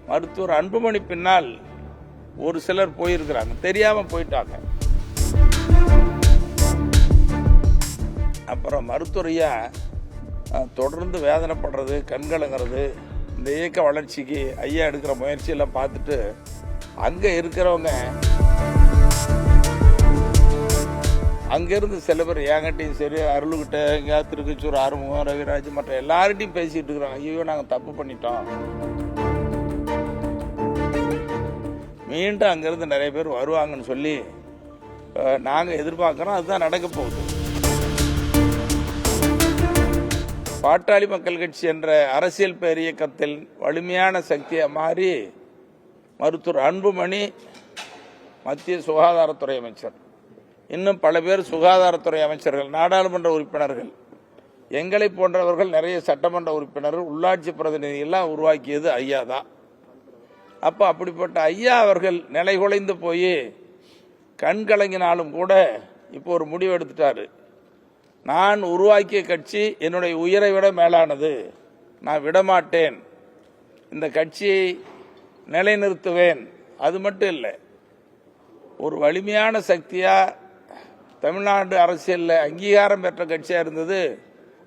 மருத்துவர் அன்புமணி பின்னால் ஒரு சிலர் போயிருக்கிறாங்க, தெரியாம போயிட்டாங்க. அப்புறம் மருத்துவரையா தொடர்ந்து வேதனைப்படுறது, கண்கலங்கிறது, இந்த இயக்க வளர்ச்சிக்கு ஐயா எடுக்கிற முயற்சியெல்லாம் பார்த்துட்டு அங்கே இருக்கிறவங்க அங்கேருந்து சில பேர் என்கிட்டையும் சரி, அருள்கிட்ட, எங்கேயாவது திருக்கச்சூர், ஆறுமுகம், ரவிராஜ் மற்ற எல்லார்கிட்டையும் பேசிகிட்டு இருக்கிறாங்க. ஐயோ நாங்கள் தப்பு பண்ணிட்டோம். மீண்டும் அங்கேருந்து நிறைய பேர் வருவாங்கன்னு சொல்லி நாங்கள் எதிர்பார்க்குறோம். அதுதான் நடக்க போகுது. பாட்டாளி மக்கள் கட்சி என்ற அரசியல் பேரியக்கத்தில் வலிமையான சக்தியை மாறி மருத்துவர் அன்புமணி மத்திய சுகாதாரத்துறை அமைச்சர், இன்னும் பல பேர் சுகாதாரத்துறை அமைச்சர்கள், நாடாளுமன்ற உறுப்பினர்கள், எங்களை போன்றவர்கள் நிறைய சட்டமன்ற உறுப்பினர்கள், உள்ளாட்சி பிரதிநிதிகள்லாம் உருவாக்கியது ஐயா தான். அப்போ அப்படிப்பட்ட ஐயா அவர்கள் நிலை குலைந்து போய் கண் கலங்கினாலும் கூட இப்போ ஒரு முடிவு எடுத்துட்டாரு. நான் உருவாக்கிய கட்சி என்னுடைய உயிரை விட மேலானது, நான் விடமாட்டேன், இந்த கட்சியை நிலைநிறுத்துவேன். அது மட்டும் இல்லை, ஒரு வலிமையான சக்தியா தமிழ்நாடு அரசியலில் அங்கீகாரம் பெற்ற கட்சியா இருந்தது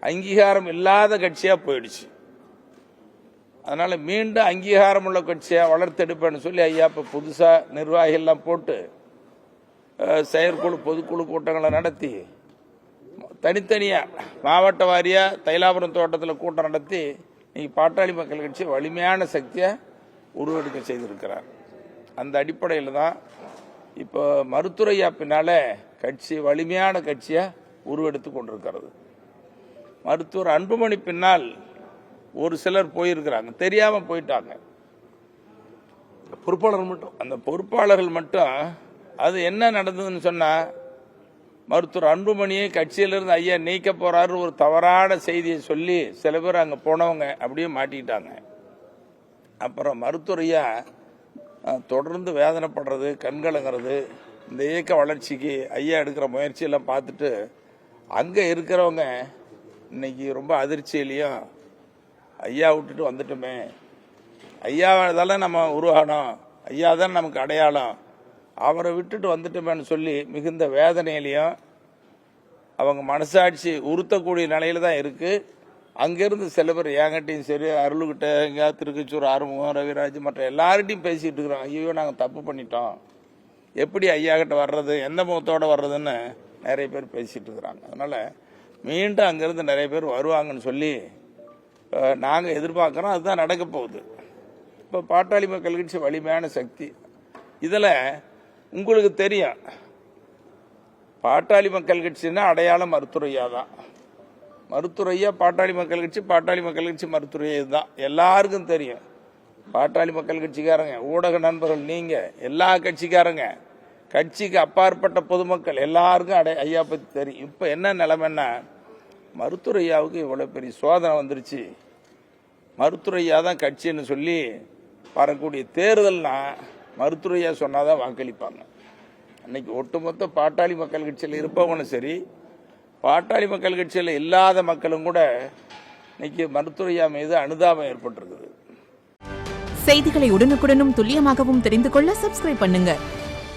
அங்கீகாரம் இல்லாத கட்சியா போயிடுச்சு. அதனால மீண்டும் அங்கீகாரம் உள்ள கட்சியா வளர்த்தெடுப்பேன்னு சொல்லி ஐயா இப்போ புதுசா நிர்வாகிகள்லாம் போட்டு செயற்குழு பொதுக்குழு கூட்டங்களை நடத்தி தனித்தனியா மாவட்ட வாரியா தைலாபுரம் தோட்டத்தில் கூட்டம் நடத்தி இன்னைக்கு பாட்டாளி மக்கள் கட்சி வலிமையான சக்தியா உருவெடுக்க செய்திருக்கிறார். அந்த அடிப்படையில் தான் இப்போ மருத்துவரையா பின்னால கட்சி வலிமையான கட்சியா உருவெடுத்து கொண்டிருக்கிறது. மருத்துவர் அன்புமணி பின்னால் ஒரு சிலர் போயிருக்கிறாங்க, தெரியாம போயிட்டாங்க. அந்த பொறுப்பாளர்கள் மட்டும் அது என்ன நடந்ததுன்னு சொன்னா, மருத்துவர் அன்புமணியை கட்சியிலிருந்து ஐயா நீக்க போறாரு ஒரு தவறான செய்தியை சொல்லி சில பேர் அங்க போனவங்க அப்படியே மாட்டிக்கிட்டாங்க. அப்புறம் மருத்துவரையா தொடர்ந்து வேதனைப்படுறது, கண்கலங்கிறது, இந்த இயக்க வளர்ச்சிக்கு ஐயா எடுக்கிற முயற்சியெல்லாம் பார்த்துட்டு அங்கே இருக்கிறவங்க இன்னைக்கு ரொம்ப அதிர்ச்சியிலையும் ஐயா விட்டுட்டு வந்துட்டோமே, ஐயாவால் நம்ம உருவானோம், ஐயா தான் நமக்கு அடையாளம், அவரை விட்டுட்டு வந்துட்டோமேன்னு சொல்லி மிகுந்த வேதனையிலையும் அவங்க மனசாட்சி உறுத்தக்கூடிய நிலையில தான் இருக்கு. அங்கிருந்து சில பேர் என்கிட்டையும் சரி, அருள்கிட்ட, எங்கேயாவது திருக்கச்சூர், ஆறுமுகம், ரவிராஜ் மற்ற எல்லார்கிட்டையும் பேசிட்டு இருக்கிறாங்க. ஐயோ நாங்கள் தப்பு பண்ணிட்டோம், எப்படி ஐயா கிட்ட வர்றது, எந்த முகத்தோட வர்றதுன்னு நிறைய பேர் பேசிட்டு இருக்கிறாங்க. அதனால மீண்டும் அங்கிருந்து நிறைய பேர் வருவாங்கன்னு சொல்லி நாங்கள் எதிர்பார்க்குறோம். அதுதான் நடக்க போகுது. இப்போ பாட்டாளி மக்கள் கட்சி வலிமையான சக்தி. இதில் உங்களுக்கு தெரியும், பாட்டாளி மக்கள் கட்சின்னா அடையாளம் மருத்துவரையா தான். மருத்துவரையா பாட்டாளி மக்கள் கட்சி, பாட்டாளி மக்கள் கட்சி மருத்துவரையா தான் எல்லாருக்கும் தெரியும். பாட்டாளி மக்கள் கட்சிக்காரங்க, ஊடக நண்பர்கள், நீங்க எல்லா கட்சிக்காரங்க, கட்சிக்கு அப்பாற்பட்ட பொதுமக்கள் எல்லாருக்கும் ஐயா பத்தி தெரியும். இப்ப என்ன நிலைமைன்னா, மருத்துவரையாவுக்கு இவ்வளவு பெரிய சோதனை வந்துருச்சு, மருத்துவரையா தான் கட்சின்னு சொல்லி வரக்கூடிய தேர்தல்னா மருத்துவரையா சொன்னாதான் வாக்களிப்பாங்க. அன்னைக்கு ஒட்டுமொத்த பாட்டாளி மக்கள் கட்சியில் இருப்பவங்களும் சரி, பாட்டாளி மக்கள் கட்சியில் இல்லாத மக்களும் கூட இன்னைக்கு மருத்துவரையா மீது அனுதாபம் ஏற்பட்டிருக்குது. செய்திகளை உடனுக்குடனும் துல்லியமாகவும் தெரிந்து கொள்ள சப்ஸ்கிரைப் பண்ணுங்க.